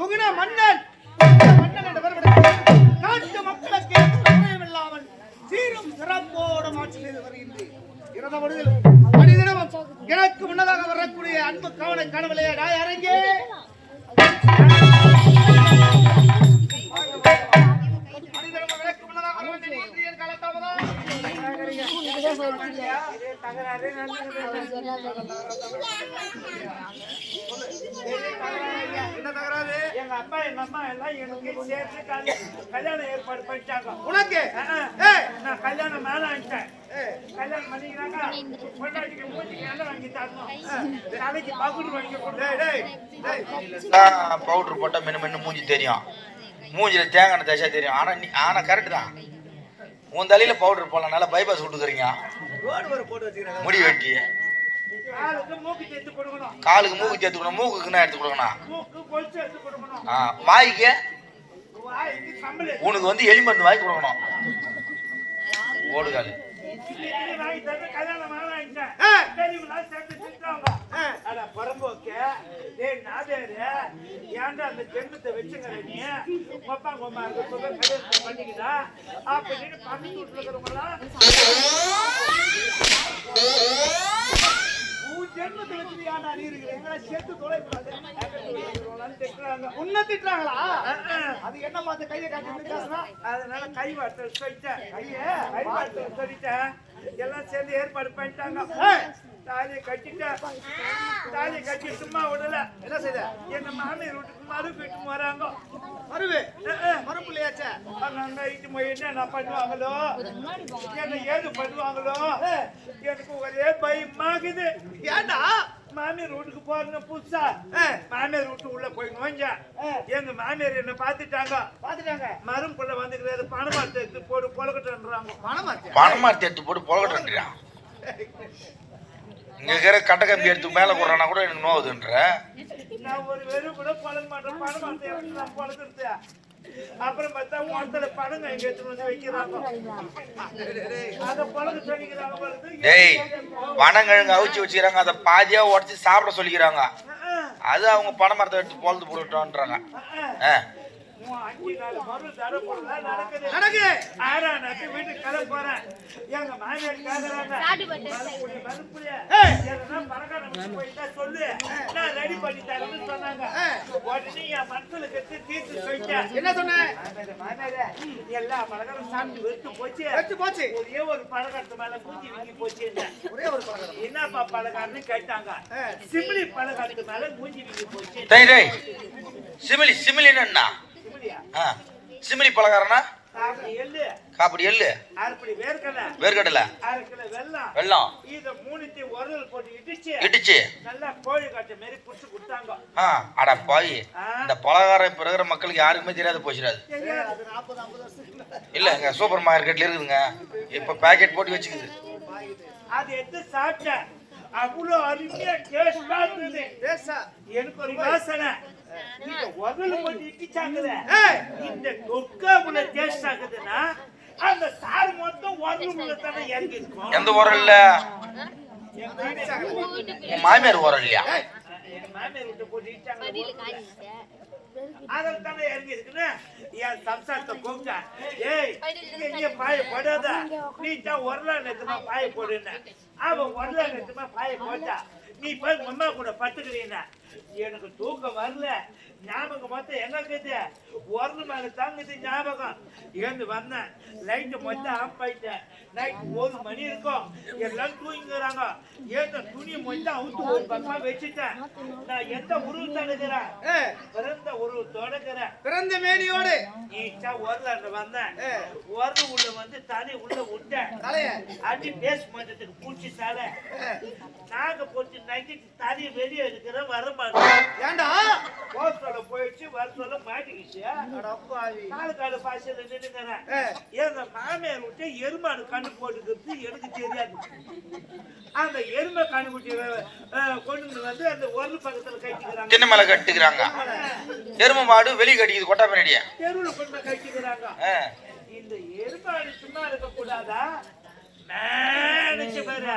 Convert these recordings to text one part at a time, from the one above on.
சுகுண மன்னன் மன்னன் என்ற பெருமை நாட்டு மக்களுக்கு குறைவில்லாமல் சீரும் சிறப்போடு ஆட்சி செய்து வருகின்றேன். எனக்கு முன்னதாக வரக்கூடிய அன்பு கவனை காணவில்லையா நாய் அரங்கே? என்ன தகராறு? எங்க அப்பா எங்க அம்மா எல்லாம் எனக்கு சேர்த்து கல்யாணம் ஏற்பாடு பண்ணிட்டாங்க. உனக்கு நான் கல்யாணம் மேல ஆயிட்டேன். கல்யாணம் பண்ணிக்கிறாங்க. பொண்டாட்டிக்கு மூஞ்சிக்கு எண்ணெய் வாங்கி தரணும், தலைக்கு பவுடர் வாங்கி பவுடர் போட்டா மென்னு மூஞ்சி தெரியும், மூஞ்சில தேங்காய் தேய்ச்சா தெரியும். ஆனா கரெக்ட் தான், உன் தலையில பவுடர் போடலாம், நல்லா பைபாஸ் விட்டுக்கிறீங்க. முடி வெட்டி காலுக்கு மூக்கு சேர்த்து கொடுக்கணும், மூக்குக்குன்னா எடுத்து கொடுக்கணும். வாய்க்கு உனக்கு வந்து எலி மருந்து வாங்கி கொடுக்கணும். ஓடுகாலு ஏன்டா அந்த ஜென்மத்தை வச்சுக்கிற நீ கொப்பா கொம்பா பண்ணிக்கிட்டா அப்படின்னு பண்ணி விட்டுருக்கிறவங்களாம் ஜென்மத்தை வச்சு ஏன்டா நீ இருக்கிற எங்களை சேர்த்து தொலைக்கூடாது உன்ன திட்டுறாங்களா? அது என்ன பார்த்து கையை காட்டி அதனால கை வார்த்தை சொல்லிட்டேன், கை வார்த்தை சொல்லிட்டேன். எல்லாம் சேர்ந்து ஏற்பாடு பண்ணிட்டாங்க. தாலியை கட்டி சும்மா விடல. என்ன செய்த? எங்க மாமியார் வீட்டுக்கு மறு வீட்டுக்கு வராங்க. மறுபிள்ளையாச்ச என்ன பண்ணுவாங்களோ, என்ன ஏது பண்ணுவாங்களோ, எனக்கு ஒரே பயமாகுது. ஏன்னா மாமியார் வீட்டுக்கு போறேங்க புதுசா, மாமியார் வீட்டு உள்ள போய் நோஞ்ச எங்க மாமியார் என்ன பாத்துட்டாங்க. மரும் புள்ள வந்துக்கிறாரு, பணமார்த்தி எடுத்து போட்டு பொழக்கட்டுன்றாங்க. பணமார்த்தி எடுத்து போட்டு பொழக்கட்டுன்றான். இங்க இருக்கிற கட்ட கம்பி எடுத்து மேல போடுறானா கூட எனக்கு நோவுதுன்ற. நான் ஒரு வெறும் கூட பழக மாட்டேன், பணமார்த்தி எடுத்து நான் பொழக்கிறது. அப்புறம் பார்த்தா ஒருத்தர பணங்க எங்க எடுத்து வந்து வைக்கிறாங்க, அத பழக சொல்லிக்கிறாங்க. டேய், பணங்கிழங்கு அவிச்சு வச்சுக்கிறாங்க, அதை பாதியா உடச்சி சாப்பிட சொல்லிக்கிறாங்க. அது அவங்க பணமரத்தை எடுத்து பொழுது போட்டுட்டோன்றாங்க. 5 நாள் மறு தர போல நடக்குது. வீட்டுக்கு கிளம்ப போறேன். எங்க மாமியார் சொல்லு, நான் ரெடி பண்ணி தரேன்னு சொன்னாங்க. உடனே என் மனசுல கட்டு தீர்த்து சொல்லிட்டேன். என்ன சொன்னேன்? எல்லா பலகாரம் சாப்பிட்டு வெறுத்து போச்சு. ஒரே ஒரு பலகாரத்து மேல மூஞ்சி வீங்கி போச்சு. ஒரே ஒரு பலகாரம் என்னப்பா பலகாரம்னு கேட்டாங்க. சிமிலி பலகாரத்து மேல மூஞ்சி வீங்கி போச்சு. சிமிலி என்ன? சிமிலி பலகாரனா? காப்படி எள்ளு, வேர்க்கடலை, வெல்லம், இத மூணுத்தையும் உரல் போட்டு இடிச்சு நல்லா கோழி காட்டு மாதிரி புடிச்சு கொடுத்தாங்க. அட பாவி, இந்த பலகாரம் இப்ப இருக்கிற மக்களுக்கு யாருக்குமே தெரியாத போச்சுடாது. இல்ல, எங்க சூப்பர் மார்க்கெட்ல இருக்குதுங்க, இப்ப பேக்கெட் போட்டு வச்சுக்குது. அது எடுத்து சாப்பிட்டேன், அவ்வளவு அருமையா டேஸ்டா இருந்தது. எனக்கு ஒரு வாசனை. இந்த உரல் போட்டு இடிச்சாக்குது, இந்த தொக்கா உள்ள டேஸ்ட் ஆகுதுன்னா அந்த சாறு மொத்தம் உரல் தானே இறங்கி இருக்கும். எந்த உரல்ல? மாமியார் உரல் இல்லையா? மாமியார் விட்டு போட்டு இடிச்சாங்க, அதில் தானே இறங்கி இருக்குன்னு என் சம்சாரத்தை கூப்பிட்டா, ஏய் நீ பாய போடாத, நீ தான் உரலா நேரத்துமா பாய போடுன்னு. அவன் உரலா நேரத்துமா பாய போட்டா, நீ போய் அம்மா கூட பத்துக்கிறீன்னா. எனக்கு தூக்கம் வரல, ஞாபகம் மொத்தம் எங்க இருக்குது, உரல் மேல தாங்குது ஞாபகம். ஏந்து வந்தேன், லைட்டு மொத்தம் ஆஃப் ஆயிட்டேன். நைட் 1 மணி இருக்கும், எல்லாம் தூங்குறாங்க. ஏந்த துணியை மொத்தம் அவுத்து ஒரு பக்கமா வச்சுட்டேன். நான் எந்த உருவம் தடுக்கிறேன்? பிறந்த உருவம் தொடக்கிறேன், பிறந்த மேனியோடு நீச்சா உரல் வந்தேன். உரல் உள்ள வந்து தனி உள்ள விட்டேன், அடி பேஸ் மட்டத்துக்கு பூச்சி சாலை நாங்க போட்டு நைட்டு தனி வெளியே இருக்கிற வரமாட்டேன். ஏண்டா போஸ்டோட போயிடுச்சு, வருஷோட மாட்டிக்கிச்சு. நாலு கால பாசையில நின்னுங்கிறேன். எங்க மாமியார் விட்டு எருமாடு கண்ணு போட்டுக்கிறது எனக்கு தெரியாது. அந்த எருமை கண்ணுக்குட்டி கொண்டு வந்து அந்த ஒரு பக்கத்துல கட்டிக்கிறாங்க, சின்ன மேல கட்டுக்கிறாங்க. எருமை மாடு வெளியே கட்டிக்குது, கொட்டா பின்னாடியா தெருவுல கொண்டு கட்டிக்கிறாங்க. இந்த எருமாடு சும்மா இருக்க கூடாதா? நினைச்சு பாரு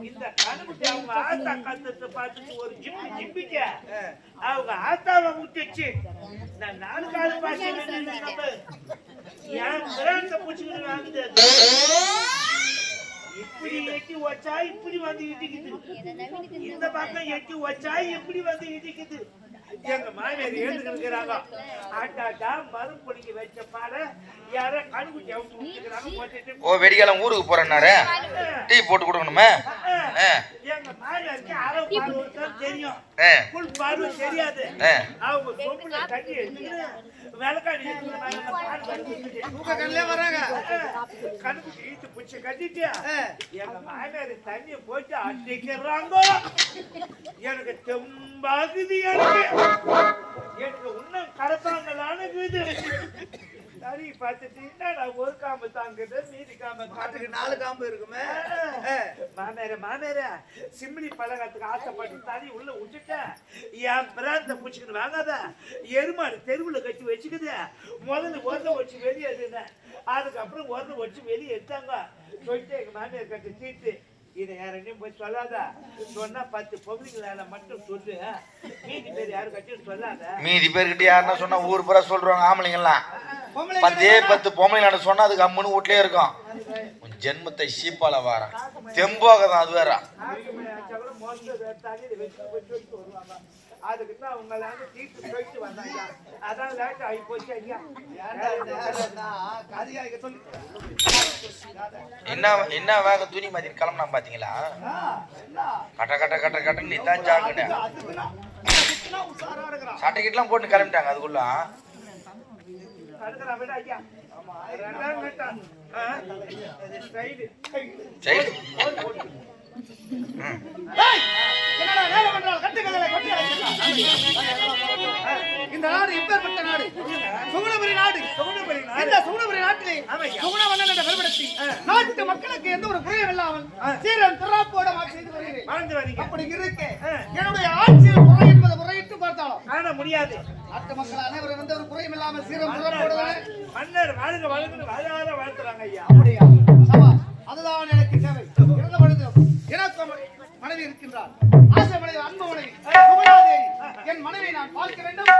இந்த கண்ணுக்குட்டி அவங்க ஆத்தா கத்தத்தை பார்த்துட்டு ஒரு ஜிம்பிக்க அவங்க ஆத்தாவை முட்டிச்சு நான் 4 காலம் பாசி என் பிராந்த பூச்சிக்கிட்டு வாங்குது இப்படி எட்டி வச்சா இப்படி வந்து இடிக்குது இந்த பக்கம் எட்டி வச்சா இப்படி வந்து இடிக்குது எங்க மாமியார் ஏற்றுக்கிறாங்க ஆட்டாட்டா மரம் பொடிக்க வச்ச பாட யார கண்குட்டி அவங்க ஓ வெடிகாலம் ஊருக்கு போறேன்னாரு டீ போட்டு கொடுக்கணுமே எங்க மாமியாருக்கு அரவு பாடு தெரியும் புல் பாடு தெரியாது அவங்க சொப்புல கட்டி விளக்காடி வராங்க கண்குட்டி ஈத்து பிடிச்சி கட்டிட்டு எங்க மாமியார் தண்ணியை போட்டு அடிக்கிறாங்க எனக்கு தெம்பாகுது எனக்கு இன்னும் கடப்பாங்களான்னு சரி பார்த்துட்டு நான் ஒரு காம்பு தாங்கிட்டு மீதி காம்பு காட்டுக்கு 4 காம்பு இருக்குமே மாமேர சிம்லி பழகத்துக்கு ஆசைப்பட்டு தனி உள்ள விட்டுட்டேன் என் பிராந்த பூச்சிக்கிட்டு வாங்காத எருமாடு தெருவில் கட்டி வச்சுக்குது முதல்ல உரத வச்சு வெளியே எடுத்தேன் அதுக்கப்புறம் உரத வச்சு வெளியே எடுத்தாங்க சொல்லிட்டு எங்க மாமியார் கட்டி தீட்டு இதை யாரையும் போய் சொல்லாத சொன்னா 10 பொம்பளைங்களால மட்டும் சொல்லு மீதி பேர் யாரு கட்டியும் சொல்லாத மீதி பேர்கிட்ட யாருன்னா சொன்னா ஊர் பூரா சொல்றாங்க ஆம்பளைங்கெல்லாம் 10 பொம்பளைங்களான சொன்னா அதுக்கு அம்மனு வீட்லயே இருக்கும் ஜென்மத்தை சீப்பால வார தெம்போகதான் அது வேற அதுக்கு தான் அவங்கள தீட்டு போயிட்டு வந்தாங்க அதான் லேட் ஆகி போச்சு ஐயா என்ன வேக துணி மாதிரி கிளம்புனா பாத்தீங்களா கட்ட இதான் ஜாக்குன்னு சட்டைக்கிட்டலாம் போட்டு கிளம்பிட்டாங்க அதுக்குள்ள இந்த நாடு எப்பேற்பட்ட நாடு சுகுணபுரி நாடு இந்த சுகுணபுரி நாட்டிலே சுகுணவண்ணன் என்ற பெருமிடத்தில் நாட்டு மக்களுக்கு எந்த ஒரு குறையும் இல்லாமல் சீரன் திராப்போட செய்து வருகிறேன் அப்படி இருக்க என்னுடைய ஆட்சியில் குறை என்பதை முறையிட்டு பார்த்தாலும் காண முடியாது நாட்டு மக்கள் அனைவரும் எந்த ஒரு குறையும் இல்லாமல் சீரன் திராப்போட மன்னர் வாழ்க வளர்ந்து வாழாத வாழ்த்துறாங்க ஐயா அப்படியா அதுதான் எனக்கு தேவை இருந்த பொழுது எனக்கு மனைவி இருக்கின்றார் ஆசை மனைவி அன்பு மனைவி என் மனைவி நான் பார்க்க வேண்டும்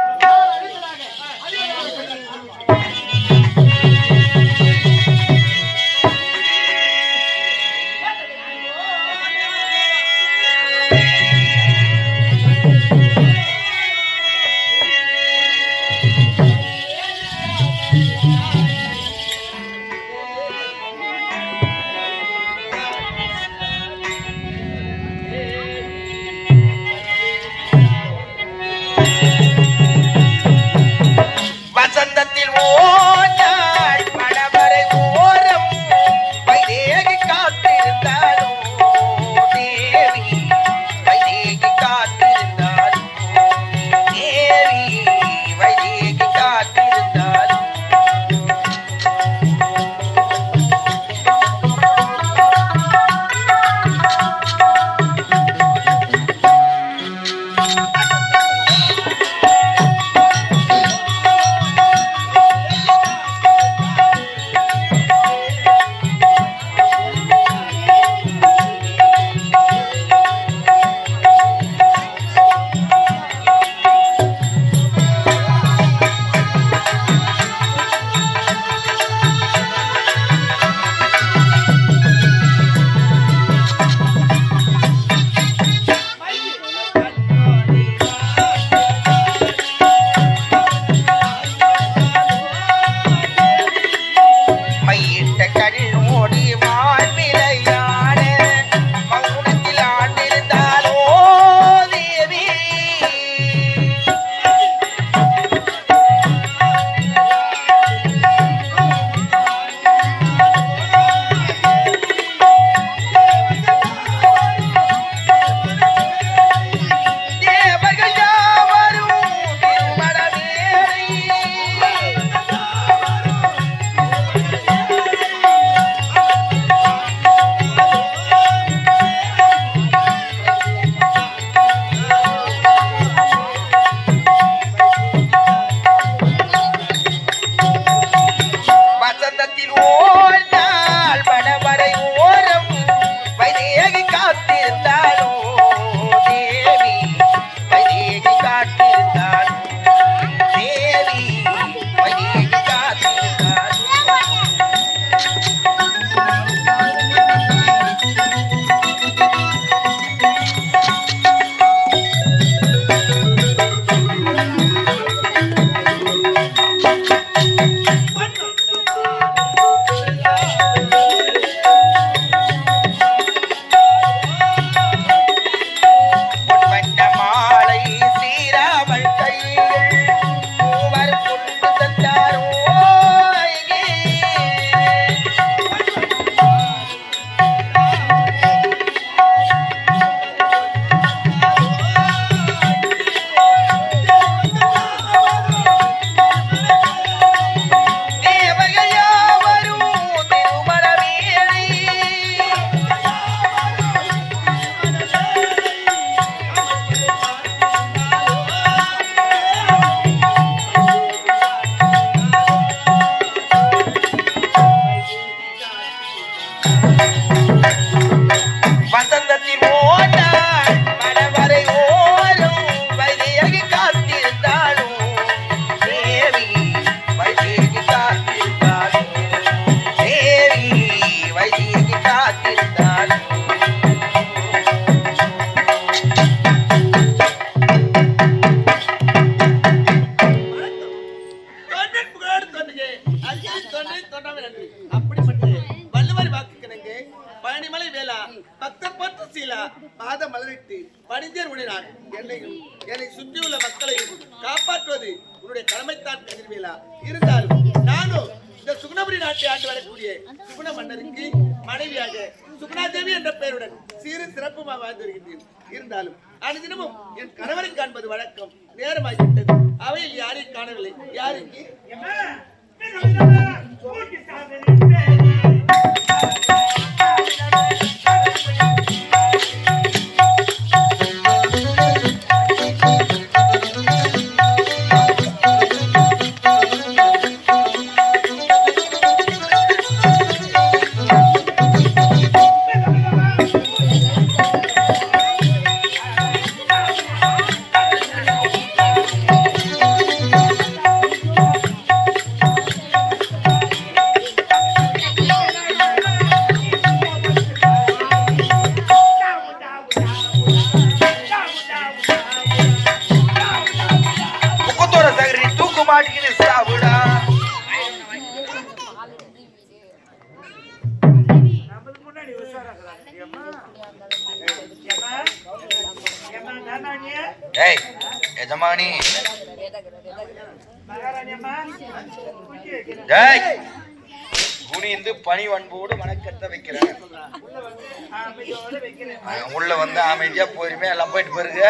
நன்றி. அப்படிப்பட்ட வள்ளுவர் வாக்குக்கிணங்க பழனிமலை வேளா பக்தர் போற்று சீலா பாத மலரிட்டு பணிந்தேர் உடைனான். என்னையும் என்னை சுற்றியுள்ள மக்களையும் காப்பாற்றுவது உன்னுடைய கடமைத்தான் கதிர்வேலா. இருந்தாலும் நானும் இந்த சுகுணபுரி நாட்டை ஆண்டு வரக்கூடிய சுகுண மன்னருக்கு மனைவியாக சுகுணாதேவி என்ற பெயருடன் சிறு சிறப்புமாக வாழ்ந்து வருகின்றேன். இருந்தாலும் அனுதினமும் என் கணவரை காண்பது வழக்கம். நேரமாகிவிட்டது. அவையில் யாரையும் காணவில்லை. யாருக்கு எஜமானி குனிந்து பணி அன்போடு வணக்கத்தை வைக்கிறேன். உள்ள வந்து அமைதியா போயிருமே எல்லாம் போயிட்டு போயிருங்க.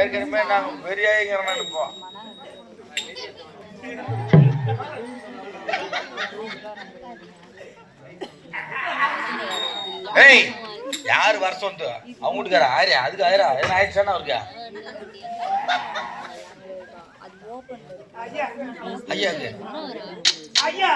ஏற்கனவே நாங்க பெரியாங்கிறோம் நினைப்போம். ஏய் யாரு வருஷம் வந்து அவங்க வீட்டுக்கார ஆயிரம் அதுக்கு ஆயிரம் என்ன ஆயிடுச்சானா அவருக்கு ஐயா ஐயா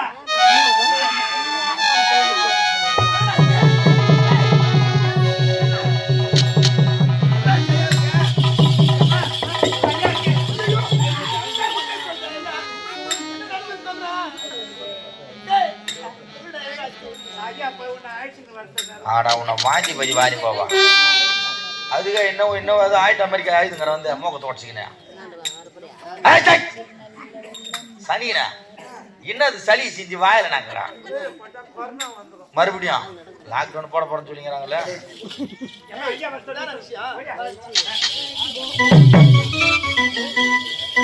ஆடா உன்னை வாங்கி பஜி வாரி போவா அதுக்கு என்ன அது ஆயிட்டு அமெரிக்கா ஆயுதுங்கிற வந்து மூக்கத்தை உடச்சிக்கினேன் சனினா என்னது சளி செஞ்சு வாயில நாங்கிறான் மறுபடியும் லாக்டவுன் போட போறேன்னு சொல்லிங்கிறாங்களே.